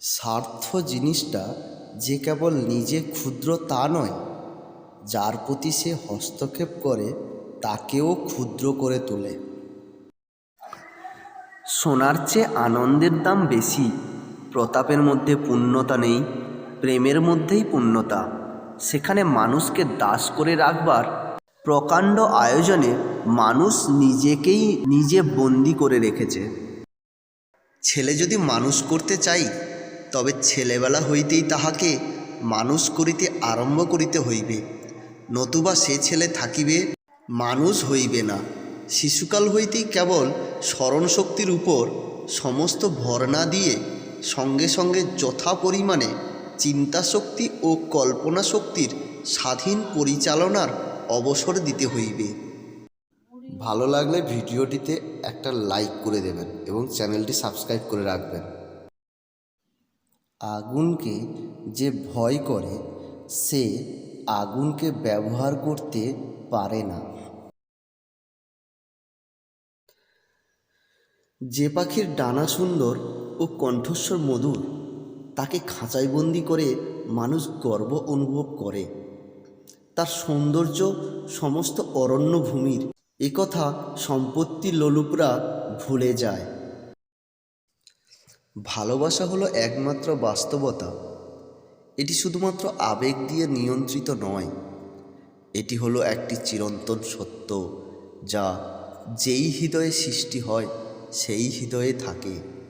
স্বার্থ জিনিসটা যে কেবল নিজে ক্ষুদ্র তা নয়, যার প্রতি সে হস্তক্ষেপ করে তাকেও ক্ষুদ্র করে তোলে। সোনার চেয়ে আনন্দের দাম বেশি। প্রতাপের মধ্যে পূর্ণতা নেই, প্রেমের মধ্যেই পূর্ণতা। সেখানে মানুষকে দাস করে রাখবার প্রকাণ্ড আয়োজনে মানুষ নিজেকেই নিজে বন্দি করে রেখেছে। ছেলে যদি মানুষ করতে চাই, তবে ছেলেবেলা হইতেই তাহাকে মানুষ করিতে আরম্ভ করিতে হইবে, নতুবা সে ছেলে থাকিবে, মানুষ হইবে না। শিশুকাল হইতেই কেবল স্মরণশক্তির উপর সমস্ত ভর না দিয়ে সঙ্গে সঙ্গে যথা পরিমাণে চিন্তাশক্তি ও কল্পনা শক্তির স্বাধীন পরিচালনার অবসর দিতে হইবে। ভালো লাগলে ভিডিওটিতে একটা লাইক করে দেবেন এবং চ্যানেলটি সাবস্ক্রাইব করে রাখবেন। আগুনকে যে ভয় করে সে আগুনকে ব্যবহার করতে পারে না। যে পাখির ডানা সুন্দর ও কণ্ঠস্বর মধুর, তাকে খাঁচায় বন্দি করে মানুষ গর্ব অনুভব করে। তার সৌন্দর্য সমস্ত অরণ্যভূমির, একথা সম্পত্তির লোলুপরা ভুলে যায়। ভালোবাসা হলো একমাত্র বাস্তবতা। এটি শুধুমাত্র আবেগ দিয়ে নিয়ন্ত্রিত নয়, এটি হলো একটি চিরন্তন সত্য, যা যেই হৃদয়ে সৃষ্টি হয় সেই হৃদয়ে থাকে।